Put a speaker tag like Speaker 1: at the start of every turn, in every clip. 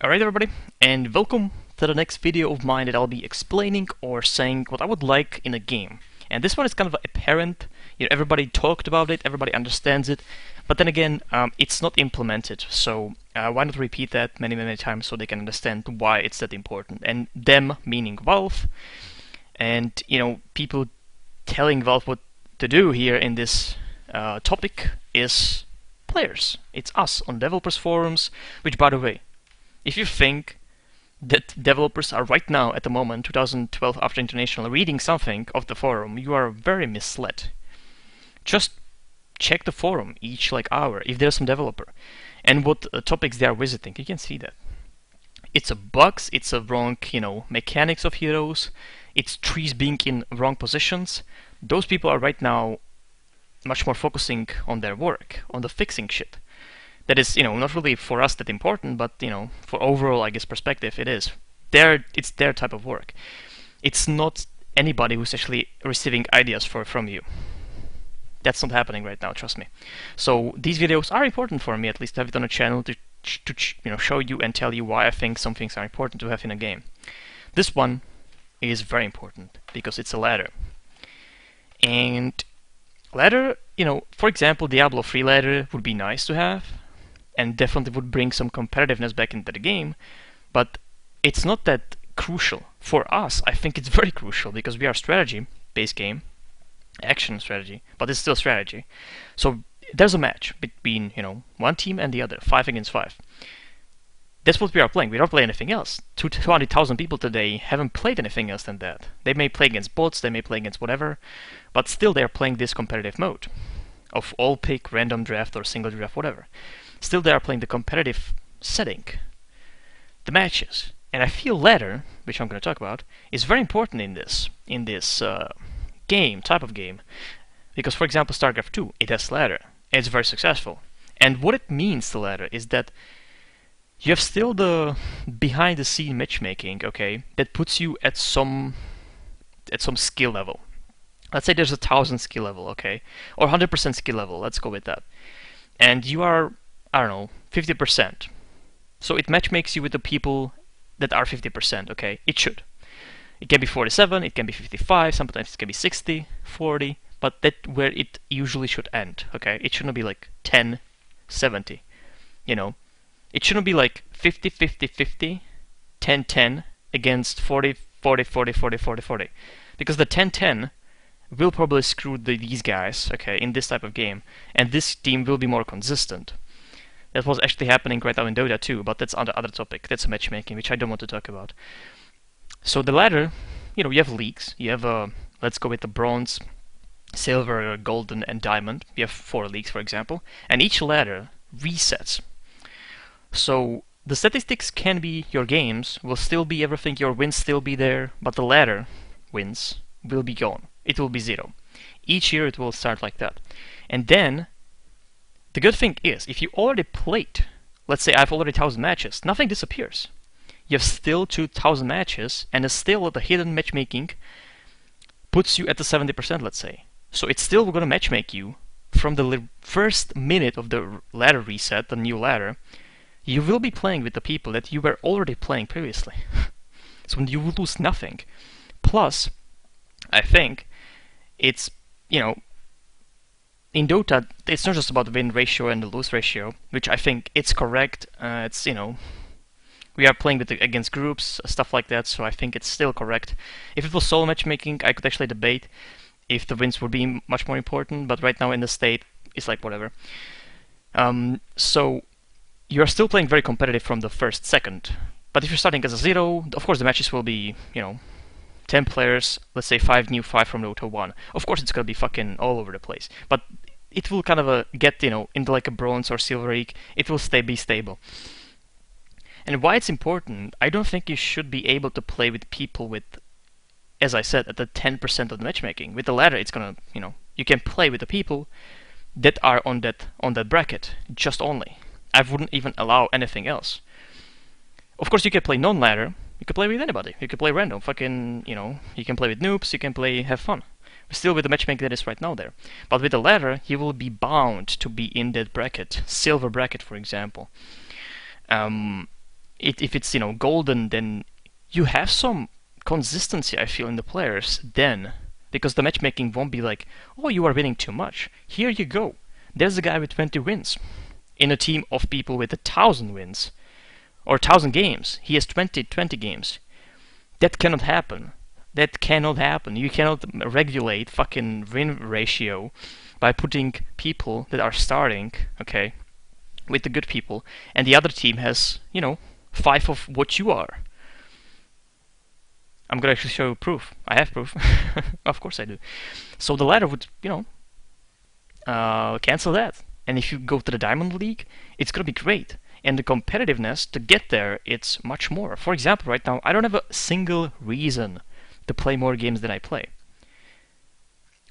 Speaker 1: Alright everybody, and welcome to the next video of mine that I'll be explaining or saying what I would like in a game. And this one is kind of apparent, everybody talked about it, everybody understands it, but then again, it's not implemented, so why not repeat that many times so they can understand why it's that important. And them meaning Valve, and people telling Valve what to do here in this topic is players. It's us on developers forums, which by the way, if you think that developers are right now, at the moment, 2012 after International, reading something of the forum, you are very misled. Just check the forum each hour if there's some developer and what topics they are visiting. You can see that. It's a bugs, it's a wrong, mechanics of heroes, it's trees being in wrong positions. Those people are right now much more focusing on their work, on the fixing shit. That is, not really for us that important, but, for overall, I guess, perspective, it is. It's their type of work. It's not anybody who's actually receiving ideas from you. That's not happening right now, trust me. So these videos are important for me, at least to have it on a channel to show you and tell you why I think some things are important to have in a game. This one is very important because it's a ladder. And ladder, for example, Diablo 3 ladder would be nice to have, and definitely would bring some competitiveness back into the game, but it's not that crucial. For us, I think it's very crucial, because we are a strategy-based game, action strategy, but it's still strategy. So there's a match between, one team and the other, 5 against 5. That's what we are playing. We don't play anything else. 200,000 people today haven't played anything else than that. They may play against bots, they may play against whatever, but still they are playing this competitive mode of all pick, random draft, or single draft, whatever. Still they are playing the competitive setting, the matches. And I feel ladder, which I'm going to talk about, is very important in this type of game. Because, for example, StarCraft 2, it has ladder, and it's very successful. And what it means, the ladder, is that you have still the behind-the-scene matchmaking, okay, that puts you at some skill level. Let's say there's 1,000 skill level, okay, or 100% skill level, let's go with that. And you are, I don't know, 50%. So it matchmakes you with the people that are 50%, okay? It should. It can be 47, it can be 55, sometimes it can be 60, 40, but that's where it usually should end, okay? It shouldn't be like 10, 70, It shouldn't be like 50, 50, 50, 10, 10 against 40, 40, 40, 40, 40, 40. Because the 10, 10 will probably screw these guys, okay, in this type of game, and this team will be more consistent. That was actually happening right now in Dota too, but that's on the other topic. That's matchmaking, which I don't want to talk about. So the ladder, you have leagues. You have, let's go with the bronze, silver, golden, and diamond. You have 4 leagues, for example, and each ladder resets. So the statistics can be your games, will still be everything, your wins still be there, but the ladder wins will be gone. It will be 0. Each year it will start like that. And then, the good thing is, if you already played, let's say I've already 1,000 matches, nothing disappears. You have still 2,000 matches, and still the hidden matchmaking puts you at the 70%, let's say. So it's still going to matchmake you from the first minute of the ladder reset, the new ladder. You will be playing with the people that you were already playing previously. So you will lose nothing. Plus, I think it's, in Dota, it's not just about the win ratio and the lose ratio, which I think it's correct. It's, we are playing against groups, stuff like that, so I think it's still correct. If it was solo matchmaking, I could actually debate if the wins would be much more important, but right now in the state, it's like whatever. So you're still playing very competitive from the first second. But if you're starting as a 0, of course the matches will be, 10 players, let's say 5 new, 5 from Dota 1. Of course it's gonna be fucking all over the place. But it will kind of get, into like a bronze or silver league. It will be stable. And why it's important, I don't think you should be able to play with people with, as I said, at the 10% of the matchmaking. With the ladder, it's gonna, you can play with the people that are on that bracket, just only. I wouldn't even allow anything else. Of course, you can play non-ladder. You can play with anybody. You can play random. Fucking, you can play with noobs. You can have fun. Still with the matchmaking that is right now there. But with the ladder, you will be bound to be in that bracket. Silver bracket, for example. if it's, you know, golden, then you have some consistency, I feel, in the players then. Because the matchmaking won't be like, oh, you are winning too much. Here you go. There's a guy with 20 wins in a team of people with 1,000 wins. Or 1,000 games. He has 20 games. That cannot happen. That cannot happen. You cannot regulate fucking win ratio by putting people that are starting, okay, with the good people, and the other team has, you know, 5 of what you are. I'm gonna actually show you proof. I have proof. Of course I do. So the ladder would, you know, cancel that. And if you go to the Diamond League, it's gonna be great. And the competitiveness to get there, it's much more. For example, right now, I don't have a single reason to play more games than I play.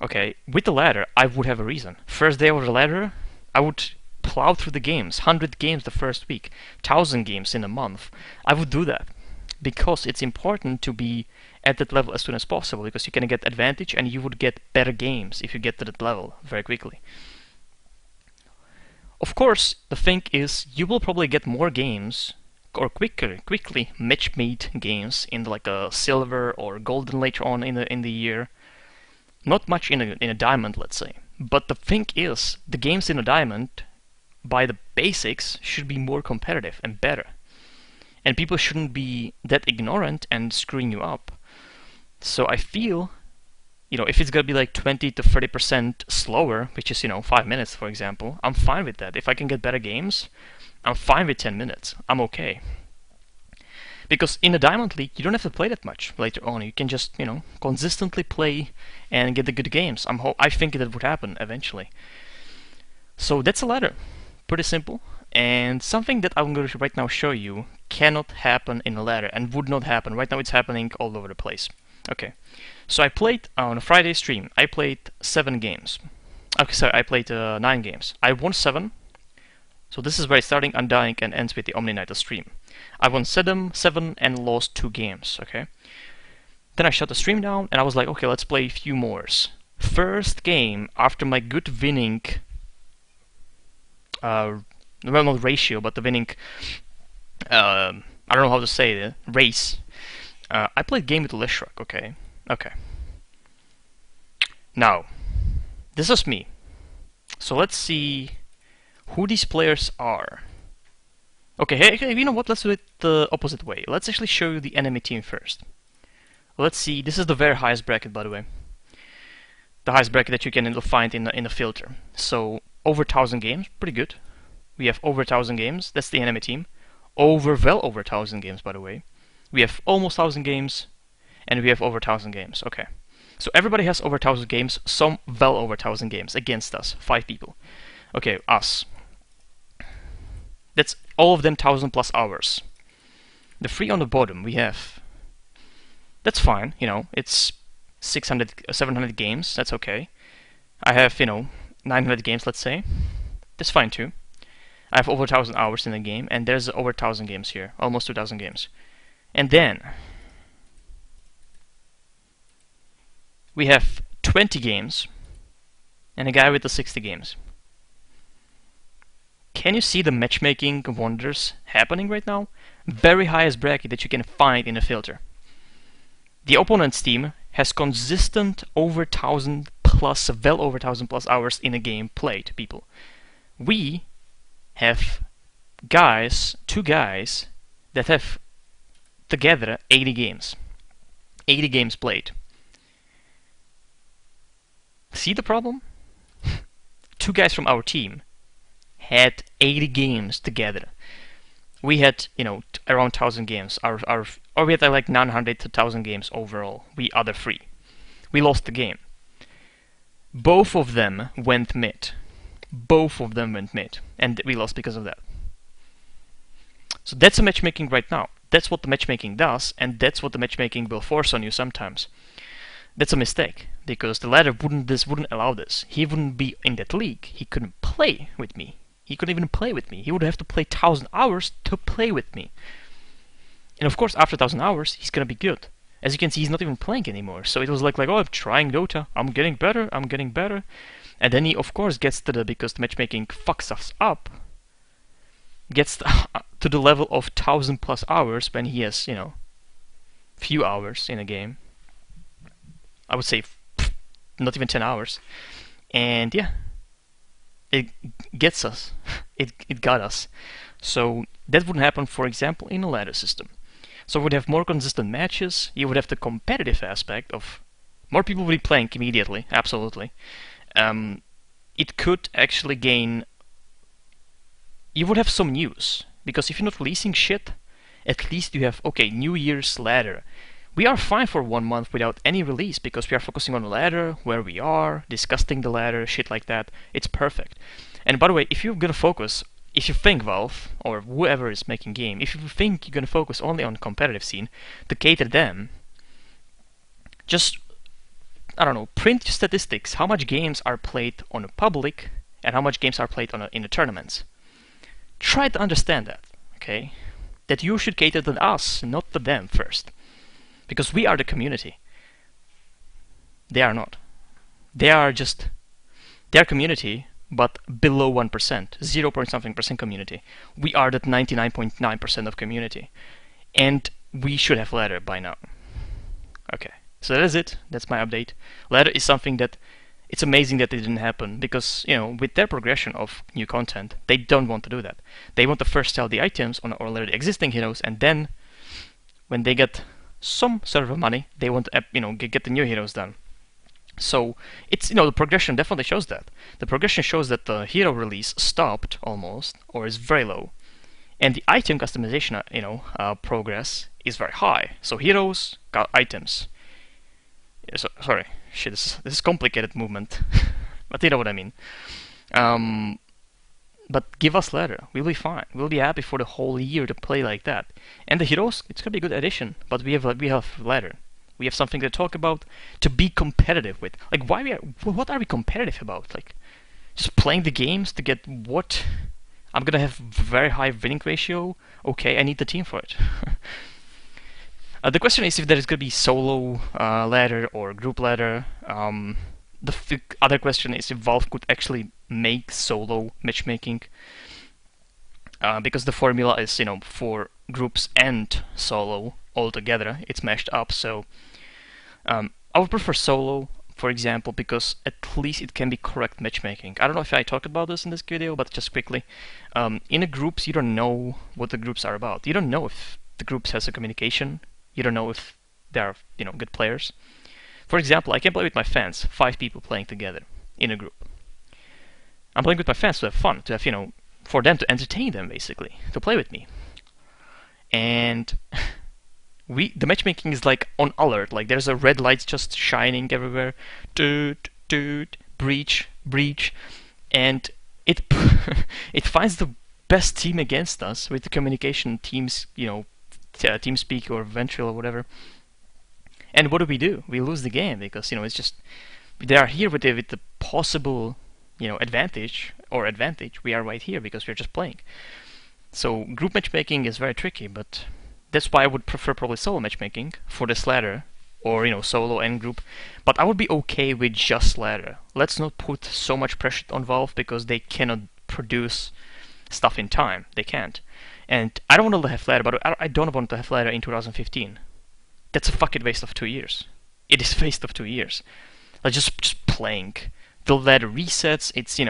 Speaker 1: Okay, with the ladder, I would have a reason. First day of the ladder, I would plow through the games. 100 games the first week, 1,000 games in a month. I would do that. Because it's important to be at that level as soon as possible, because you can get advantage and you would get better games if you get to that level very quickly. Of course, the thing is, you will probably get more games or quickly match-made games in like a silver or golden later on in the year. Not much in a diamond, let's say. But the thing is, the games in a diamond, by the basics, should be more competitive and better. And people shouldn't be that ignorant and screwing you up. So I feel, you know, if it's gonna be like 20 to 30% slower, which is, you know, 5 minutes, for example, I'm fine with that. If I can get better games, I'm fine with 10 minutes. I'm okay. Because in a Diamond League, you don't have to play that much later on. You can just, you know, consistently play and get the good games. I think that would happen eventually. So that's a ladder. Pretty simple. And something that I'm going to right now show you cannot happen in a ladder and would not happen. Right now it's happening all over the place. Okay, so I played on a Friday stream. I played 7 games. Okay, sorry, I played 9 games. I won 7. So this is where it's starting, undying, and ends with the Omni-Night stream. I won 7 and lost 2 games, okay? Then I shut the stream down and I was like, okay, let's play a few more. First game after my good winning, well, not ratio, but the winning, I don't know how to say it, race. I played game with Lishrak, okay? Okay. Now, this is me. So let's see who these players are. Okay, hey, you know what? Let's do it the opposite way. Let's actually show you the enemy team first. Let's see. This is the very highest bracket, by the way. The highest bracket that you can find in a filter. So over 1,000 games, pretty good. We have over 1,000 games. That's the enemy team. Well over 1,000 games, by the way. We have almost 1,000 games, and we have over 1,000 games. Okay, so everybody has over 1,000 games. Some well over 1,000 games against us. 5 people. Okay, us. That's all of them 1,000 plus hours. The 3 on the bottom we have. That's fine, you know, it's 600, 700 games, that's okay. I have, you know, 900 games, let's say. That's fine too. I have over 1,000 hours in the game, and there's over 1,000 games here, almost 2,000 games. And then we have 20 games and a guy with the 60 games. Can you see the matchmaking wonders happening right now? Very highest bracket that you can find in a filter. The opponent's team has consistent over 1,000 plus, well over 1,000 plus hours in a game played, people. We have guys, 2 guys, that have together 80 games. 80 games played. See the problem? 2 guys from our team had 80 games together. We had, you know, around 1,000 games. Or we had like 900 to 1,000 games overall. We other 3. We lost the game. Both of them went mid. Both of them went mid. And we lost because of that. So that's a matchmaking right now. That's what the matchmaking does, and that's what the matchmaking will force on you sometimes. That's a mistake, because the ladder wouldn't allow this. He wouldn't be in that league. He couldn't play with me. He couldn't even play with me. He would have to play 1,000 hours to play with me. And of course, after 1,000 hours, he's gonna be good. As you can see, he's not even playing anymore. So it was like, oh, I'm trying Dota. I'm getting better. I'm getting better. And then he, of course, gets to because the matchmaking fucks us up. gets to the level of 1,000+ hours when he has, few hours in a game. I would say not even 10 hours. And yeah, it gets us. It got us. So that wouldn't happen, for example, in a ladder system. So we would have more consistent matches. You would have the competitive aspect of more people would be playing immediately. Absolutely. It could actually gain. You would have some news, because if you're not releasing shit, at least you have, okay, New Year's ladder. We are fine for 1 month without any release because we are focusing on the ladder, where we are, discussing the ladder, shit like that. It's perfect. And by the way, if you're gonna focus, if you think Valve, or whoever is making game, if you think you're gonna focus only on competitive scene to cater them, just, I don't know, print your statistics, how much games are played on a public and how much games are played in the tournaments. Try to understand that, okay? That you should cater to us, not to them first. Because we are the community. They are not. They are just their community, but below 1%, 0 point something percent community. We are that 99.9% of community. And we should have ladder by now. Okay, so that is it. That's my update. Ladder is something that it's amazing that it didn't happen because, with their progression of new content, they don't want to do that. They want to first sell the items on already existing heroes, and then when they get some sort of money, they want to, get the new heroes done. So it's, the progression definitely shows that. The progression shows that the hero release stopped almost, or is very low, and the item customization, progress is very high. So heroes got items. Sorry, shit, this is complicated movement, but you know what I mean. But give us ladder, we'll be fine. We'll be happy for the whole year to play like that. And the heroes, it's gonna be a good addition. But we have ladder. We have something to talk about, to be competitive with. Like, what are we competitive about? Like, just playing the games to get what? I'm gonna have very high winning ratio. Okay, I need the team for it. The question is if there is gonna be solo ladder or group ladder. The other question is if Valve could actually make solo matchmaking, because the formula is, for groups and solo all together. It's mashed up. So I would prefer solo, for example, because at least it can be correct matchmaking. I don't know if I talked about this in this video, but just quickly, in the groups you don't know what the groups are about. You don't know if the groups has a communication. You don't know if they are, good players. For example, I can play with my fans, 5 people playing together in a group. I'm playing with my fans to have fun, to have, for them to entertain them, basically, to play with me. And the matchmaking is like on alert, like there's a red lights just shining everywhere, toot, toot, breach, breach, and it it finds the best team against us with the communication teams, TeamSpeak or Ventrilo or whatever. And what do? We lose the game because, it's just, they are here with the possible, advantage. We are right here because we're just playing. So group matchmaking is very tricky, but that's why I would prefer probably solo matchmaking for this ladder, or, solo and group. But I would be okay with just ladder. Let's not put so much pressure on Valve because they cannot produce stuff in time. They can't. And I don't want to have ladder, but I don't want to have ladder in 2015. That's a fucking waste of 2 years. It is a waste of 2 years. Like just playing. The ladder resets. It's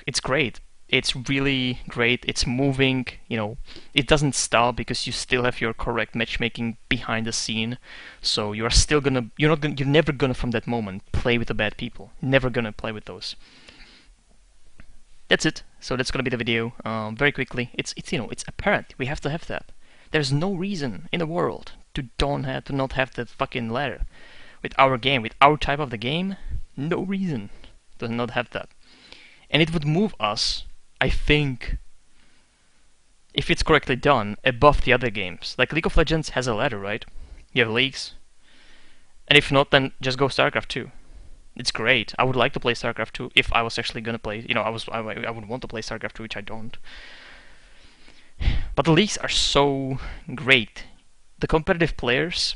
Speaker 1: it's great. It's really great. It's moving. It doesn't stop because you still have your correct matchmaking behind the scene. So you're never gonna from that moment play with the bad people. Never gonna play with those. That's it. So that's gonna be the video. Very quickly. It's apparent. We have to have that. There's no reason in the world to not have that fucking ladder. With our game, with our type of the game, no reason to not have that. And it would move us, I think, if it's correctly done, above the other games. Like League of Legends has a ladder, right? You have leagues. And if not, then just go StarCraft 2. It's great. I would like to play StarCraft 2 if I was actually gonna play. I would want to play StarCraft 2, which I don't. But the leagues are so great. The competitive players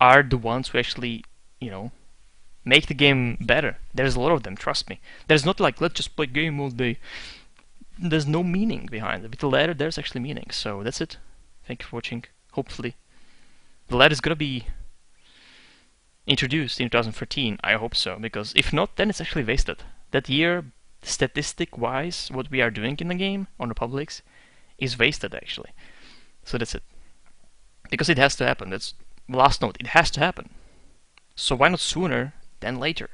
Speaker 1: are the ones who actually, make the game better. There's a lot of them, trust me. There's not like, let's just play game all day. there's no meaning behind it. With the letter, there's actually meaning. So that's it. Thank you for watching. Hopefully, the letter is gonna be introduced in 2013. I hope so, because if not, then it's actually wasted. That year, statistic-wise, what we are doing in the game on Republics is wasted actually. So that's it. Because it has to happen. That's last note. It has to happen. So why not sooner than later?